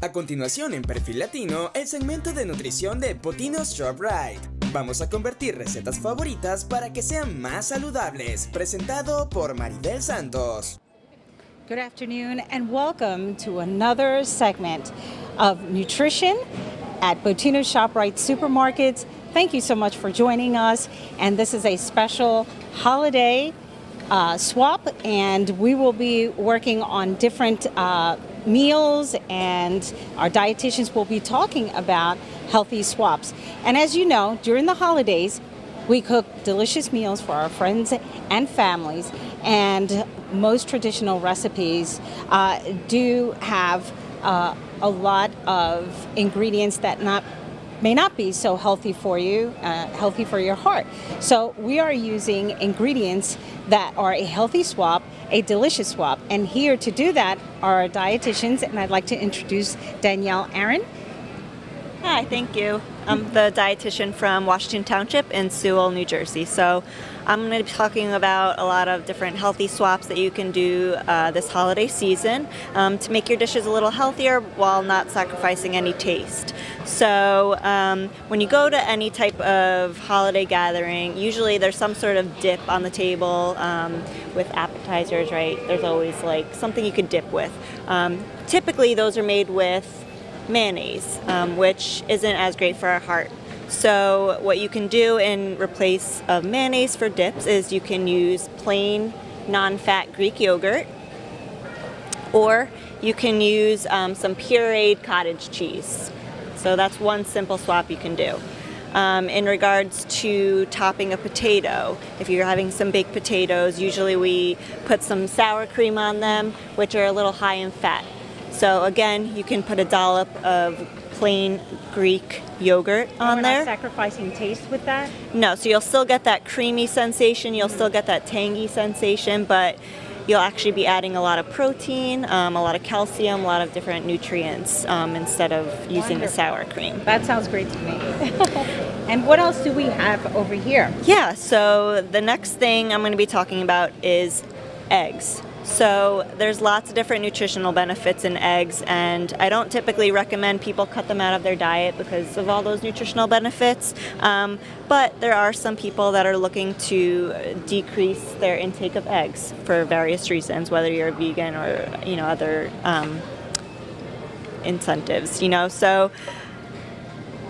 A continuación en Perfil Latino, el segmento de nutrición de Bottino ShopRite. Vamos a convertir recetas favoritas para que sean más saludables. Presentado por Maribel Santos. Good afternoon and welcome to another segment of nutrition at Bottino ShopRite supermarkets. Thank you so much for joining us, and this is a special holiday swap, and we will be working on different meals, and our dietitians will be talking about healthy swaps. And as you know, during the holidays, we cook delicious meals for our friends and families, and most traditional recipes do have a lot of ingredients that may not be so healthy for you, healthy for your heart. So we are using ingredients that are a healthy swap, a delicious swap. And here to do that are our dietitians, and I'd like to introduce Danielle Aran. Hi, thank you. I'm the dietitian from Washington Township in Sewell, New Jersey. So I'm going to be talking about a lot of different healthy swaps that you can do this holiday season to make your dishes a little healthier while not sacrificing any taste. So when you go to any type of holiday gathering, usually there's some sort of dip on the table with appetizers, right? There's always like something you could dip with. Typically those are made with mayonnaise, which isn't as great for our heart. So what you can do in replace of mayonnaise for dips is you can use plain non-fat Greek yogurt, or you can use some pureed cottage cheese. So that's one simple swap you can do. In regards to topping a potato, if you're having some baked potatoes, usually we put some sour cream on them, which are a little high in fat. So again, you can put a dollop of plain Greek yogurt on there. We're not sacrificing taste with that? No, so you'll still get that creamy sensation, you'll still get that tangy sensation, but you'll actually be adding a lot of protein, a lot of calcium, a lot of different nutrients instead of using the sour cream. That sounds great to me. And what else do we have over here? Yeah, so the next thing I'm going to be talking about is eggs. So there's lots of different nutritional benefits in eggs, and I don't typically recommend people cut them out of their diet because of all those nutritional benefits. But there are some people that are looking to decrease their intake of eggs for various reasons, whether you're a vegan or other incentives. So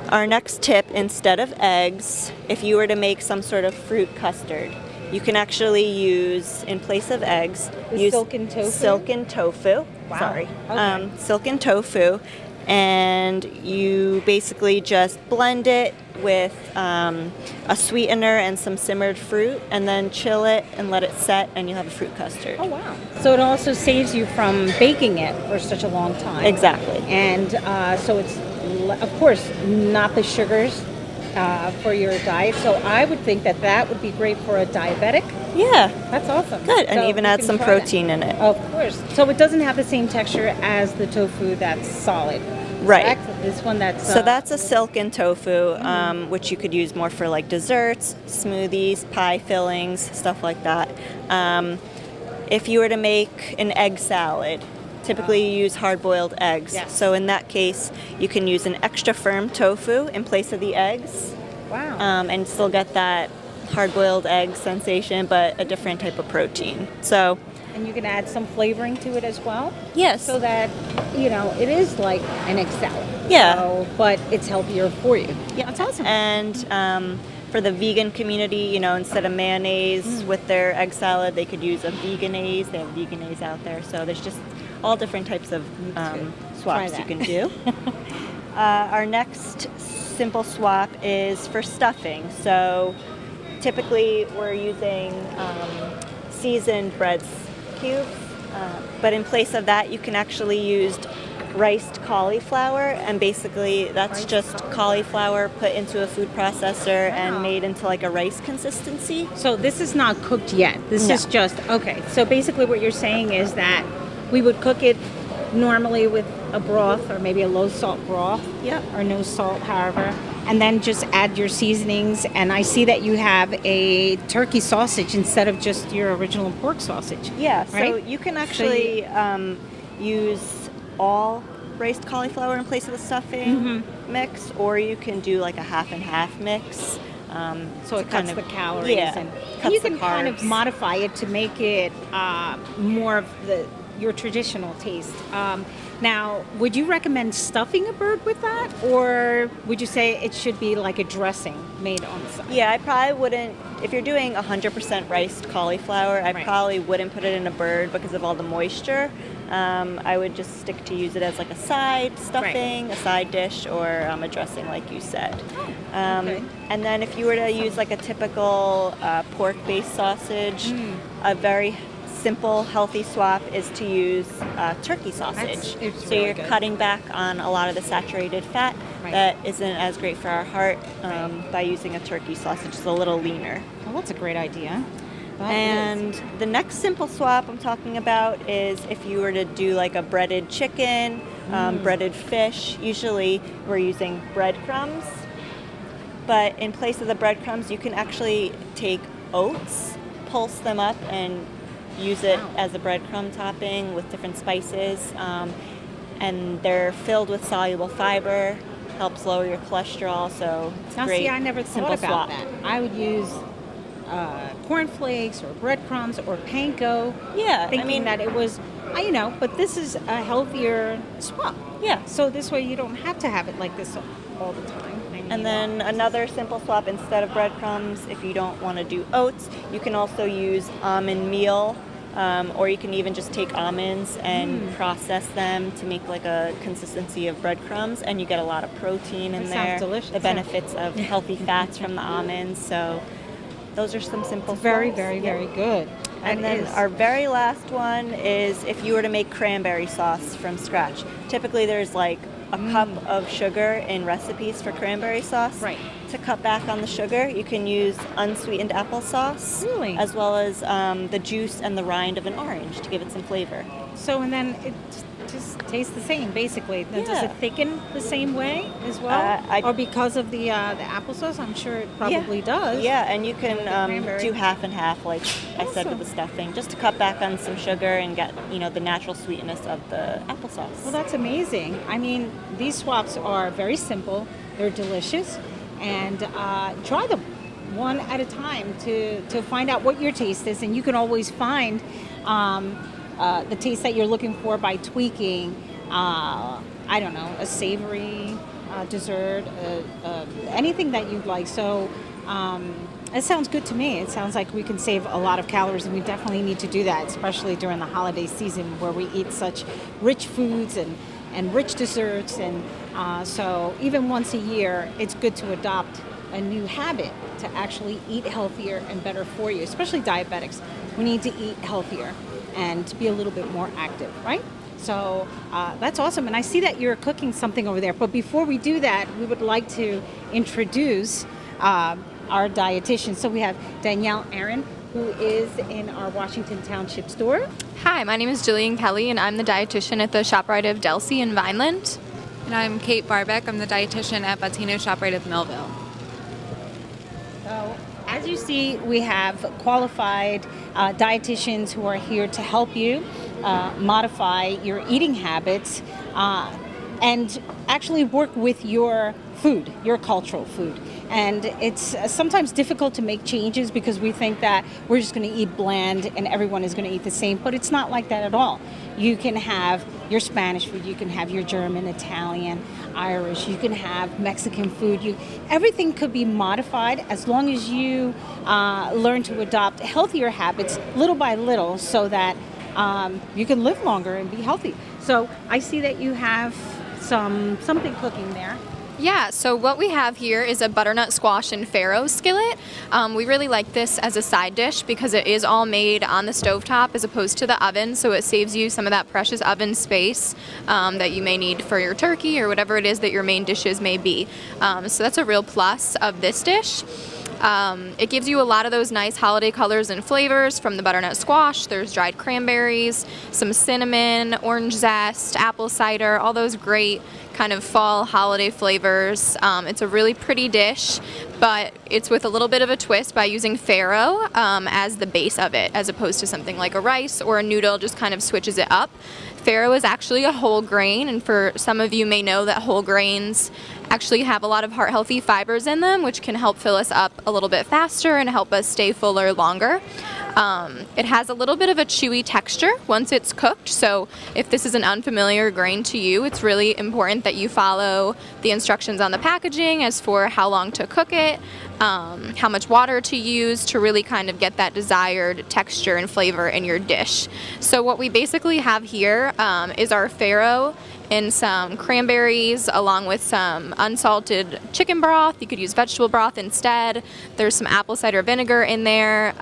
our next tip, instead of eggs, if you were to make some sort of fruit custard, you can actually use, in place of eggs, use silken tofu? Silken tofu. Wow. Sorry. Okay. Silken tofu. And you basically just blend it with a sweetener and some simmered fruit, and then chill it and let it set, and you have a fruit custard. Oh, wow. So it also saves you from baking it for such a long time. Exactly. And so it's, of course, not the sugars for your diet. So I would think that would be great for a diabetic. Yeah. That's awesome. Good. And So even you add can some try protein that. in it. Of course. So it doesn't have the same texture as the tofu that's solid. Right. Correct? This one that's... So that's a silken tofu, which you could use more for like desserts, smoothies, pie fillings, stuff like that. If you were to make an egg salad, typically you use hard-boiled eggs. Yes. So in that case, you can use an extra firm tofu in place of the eggs. Wow. And still get that hard-boiled egg sensation, but a different type of protein. So, And you can add some flavoring to it as well. yes. So that, it is like an egg salad. Yeah. So, but it's healthier for you. Yeah. That's awesome. And for the vegan community, instead of mayonnaise with their egg salad, they could use a veganese. They have veganese out there. So there's just all different types of swaps you can do. Our next simple swap is for stuffing. So typically we're using seasoned bread cubes, but in place of that you can actually use riced cauliflower, and basically that's just cauliflower put into a food processor and made into like a rice consistency. So this is not cooked yet. This No. is just, okay. So basically what you're saying is that we would cook it normally with a broth or maybe a low salt broth. Yep. Or no salt, however. And then just add your seasonings. And I see that you have a turkey sausage instead of just your original pork sausage. Yeah, so right? you can actually use all raised cauliflower in place of the stuffing mix, or you can do like a half and half mix. So it cuts the calories, yeah, and you can kind of modify it to make it more of your traditional taste. Now, would you recommend stuffing a bird with that, or would you say it should be like a dressing made on the side? Yeah, I probably wouldn't. If you're doing 100% riced cauliflower, I probably wouldn't put it in a bird because of all the moisture. I would just stick to use it as like a side stuffing, a side dish, or a dressing, like you said. And then if you were to use like a typical pork-based sausage, a very simple, healthy swap is to use turkey sausage. It's so really you're good. cutting back on a lot of the saturated fat that isn't as great for our heart by using a turkey sausage. It's a little leaner. Well, that's a great idea. And the next simple swap I'm talking about is if you were to do like a breaded chicken, breaded fish. Usually we're using breadcrumbs, but in place of the breadcrumbs, you can actually take oats, pulse them up, and use it as a breadcrumb topping with different spices. And they're filled with soluble fiber, helps lower your cholesterol, so it's Now, great. see, I never thought about that. I would use cornflakes or breadcrumbs or panko. Yeah, thinking that it was, but this is a healthier swap. Yeah. So this way you don't have to have it like this all the time. And then another simple swap, instead of breadcrumbs, if you don't want to do oats, you can also use almond meal, or you can even just take almonds and process them to make like a consistency of breadcrumbs, and you get a lot of protein in That there. sounds delicious. The benefits of healthy fats from the almonds. So those are some simple Very, swaps. very, very good. And then our very last one is if you were to make cranberry sauce from scratch. Typically there's like a cup of sugar in recipes for cranberry sauce. Right. To cut back on the sugar, you can use unsweetened applesauce, Really? as well as the juice and the rind of an orange to give it some flavor. So, and then it just tastes the same, basically. Now, does Yeah. it thicken the same way as well? Or because of the applesauce? I'm sure it probably does. Yeah, and you can cranberry. do half and half, like I said with the stuffing, just to cut back on some sugar and get the natural sweetness of the applesauce. Well, that's amazing. I mean, these swaps are very simple. They're delicious. And try them one at a time to find out what your taste is. And you can always find the taste that you're looking for by tweaking, a savory dessert, anything that you'd like. So it sounds good to me. It sounds like we can save a lot of calories, and we definitely need to do that, especially during the holiday season where we eat such rich foods and rich desserts. And so even once a year, it's good to adopt a new habit to actually eat healthier and better for you, especially diabetics. We need to eat healthier and to be a little bit more active, right? So that's awesome. And I see that you're cooking something over there. But before we do that, we would like to introduce our dietitian. So we have Danielle Aran, who is in our Washington Township store. Hi, my name is Gillian Kelly, and I'm the dietitian at the ShopRite of Delsea in Vineland. And I'm Kate Barbeck. I'm the dietitian at Bottino ShopRite of Millville. So, as you see, we have qualified dietitians who are here to help you modify your eating habits and actually work with your food, your cultural food. And it's sometimes difficult to make changes because we think that we're just going to eat bland and everyone is going to eat the same, but it's not like that at all. You can have your Spanish food, you can have your German, Italian, Irish, you can have Mexican food. Everything could be modified as long as you learn to adopt healthier habits little by little so that you can live longer and be healthy. So I see that you have something cooking there. Yeah, so what we have here is a butternut squash and farro skillet. We really like this as a side dish because it is all made on the stovetop as opposed to the oven, so it saves you some of that precious oven space that you may need for your turkey or whatever it is that your main dishes may be. So that's a real plus of this dish. It gives you a lot of those nice holiday colors and flavors from the butternut squash. There's dried cranberries, some cinnamon, orange zest, apple cider, all those great kind of fall holiday flavors. It's a really pretty dish, but it's with a little bit of a twist by using farro as the base of it, as opposed to something like a rice or a noodle just kind of switches it up. Farro is actually a whole grain, and for some of you may know that whole grains actually have a lot of heart-healthy fibers in them, which can help fill us up a little bit faster and help us stay fuller longer. It has a little bit of a chewy texture once it's cooked, so if this is an unfamiliar grain to you, it's really important that you follow the instructions on the packaging as for how long to cook it, how much water to use to really kind of get that desired texture and flavor in your dish. So what we basically have here is our farro and some cranberries along with some unsalted chicken broth. You could use vegetable broth instead. There's some apple cider vinegar in there.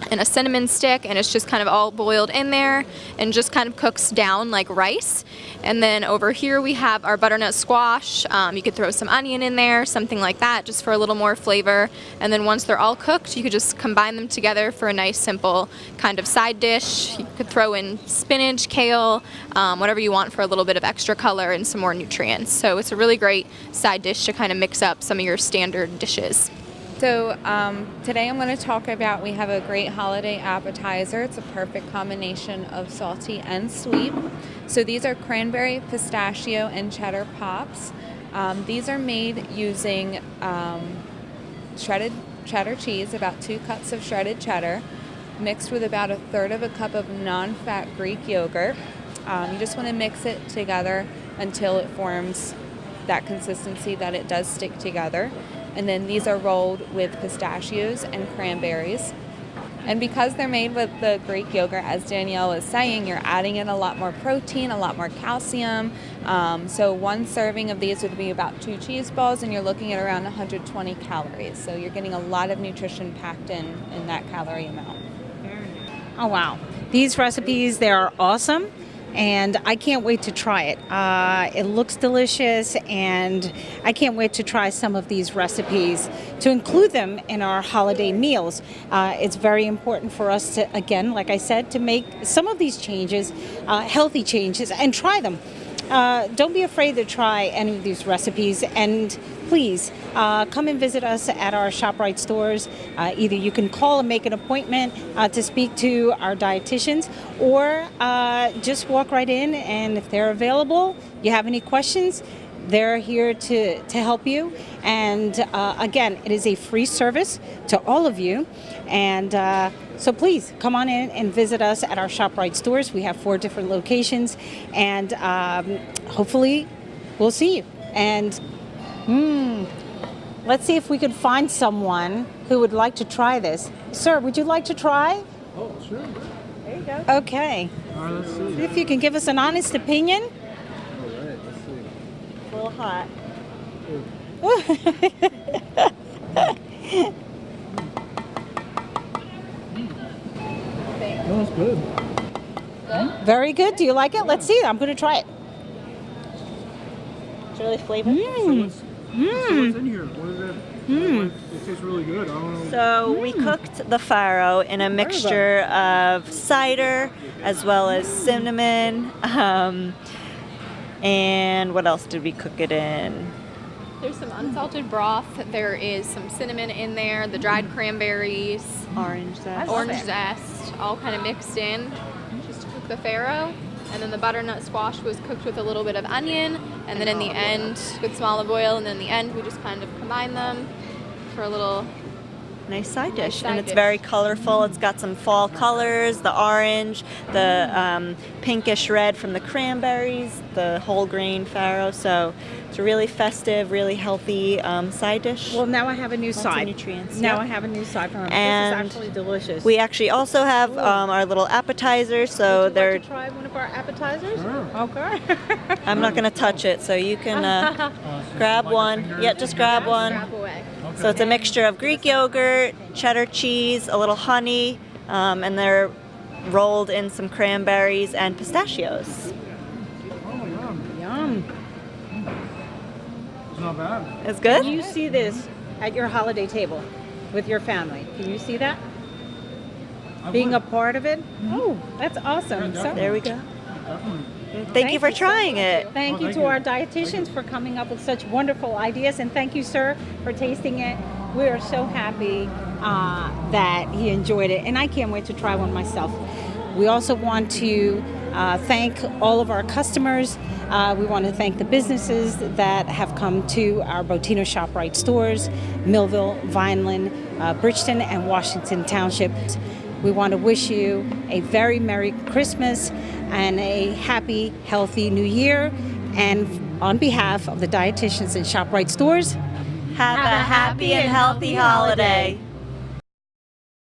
And a cinnamon stick, and it's just kind of all boiled in there and just kind of cooks down like rice. And then over here we have our butternut squash. You could throw some onion in there, something like that, just for a little more flavor. And then once they're all cooked, you could just combine them together for a nice simple kind of side dish. You could throw in spinach, kale, whatever you want for a little bit of extra color and some more nutrients. So it's a really great side dish to kind of mix up some of your standard dishes. So today I'm going to talk about, we have a great holiday appetizer. It's a perfect combination of salty and sweet. So these are cranberry, pistachio, and cheddar pops. These are made using shredded cheddar cheese, about 2 cups of shredded cheddar, mixed with about 1/3 cup of non-fat Greek yogurt. You just want to mix it together until it forms that consistency that it does stick together. And then these are rolled with pistachios and cranberries. And because they're made with the Greek yogurt, as Danielle was saying, you're adding in a lot more protein, a lot more calcium. So one serving of these would be about 2 cheese balls, and you're looking at around 120 calories. So you're getting a lot of nutrition packed in that calorie amount. Oh, wow. These recipes, they are awesome. And I can't wait to try it. It looks delicious, and I can't wait to try some of these recipes to include them in our holiday meals. It's very important for us to, again, like I said, to make some of these changes, healthy changes, and try them. Don't be afraid to try any of these recipes, and please come and visit us at our ShopRite stores. Either you can call and make an appointment to speak to our dietitians, or just walk right in, and if they're available, you have any questions, they're here to help you. And again, it is a free service to all of you. And so please come on in and visit us at our ShopRite stores. We have 4 different locations, and hopefully we'll see you. And let's see if we can find someone who would like to try this. Sir, would you like to try? Oh, sure. There you go. Okay. All right, let's see. See if you can give us an honest opinion. All right, let's see. A little hot. Oh, it's good. Very good. Do you like it? Let's see. I'm going to try it. It's really flavorful. So what's in here? What is it? It tastes really good. I don't know. So we cooked the farro in a mixture of cider as well as cinnamon. And what else did we cook it in? There's some unsalted broth. There is some cinnamon in there, the dried cranberries, Orange zest. orange zest, all kind of mixed in just to cook the farro. And then the butternut squash was cooked with a little bit of onion, and then in the end with some olive oil, and then in the end we just kind of combine them for a little Nice side dish. side And it's dish. very colorful. It's got some fall colors, the orange, the pinkish red from the cranberries, the whole grain farro. So it's a really festive, really healthy side dish. Well, now I have a new Lots of side. nutrients. Now Yep. I have a new side from them. And This is actually delicious. We actually also have our little appetizers. So Would you they're. like to try one of our appetizers? Sure. Okay. I'm not going to touch it, so you can grab one. Yeah, just grab one. grab away. So it's a mixture of Greek yogurt, cheddar cheese, a little honey, and they're rolled in some cranberries and pistachios. Oh, yum. Yum. It's not bad. It's Can good? you see this at your holiday table with your family? Can you see that? Being a part of it? Oh, that's awesome. Yeah, So, There we go. Definitely. Thank you for so trying much. it. Thank you thank to you. our dietitians for coming up with such wonderful ideas, and thank you, sir, for tasting it. We are so happy that he enjoyed it, and I can't wait to try one myself. We also want to thank all of our customers. We want to thank the businesses that have come to our Bottino ShopRite stores, Millville, Vineland, Bridgeton, and Washington Township. We want to wish you a very Merry Christmas and a happy, healthy New Year. And on behalf of the dietitians in ShopRite stores, Have a happy and healthy holiday.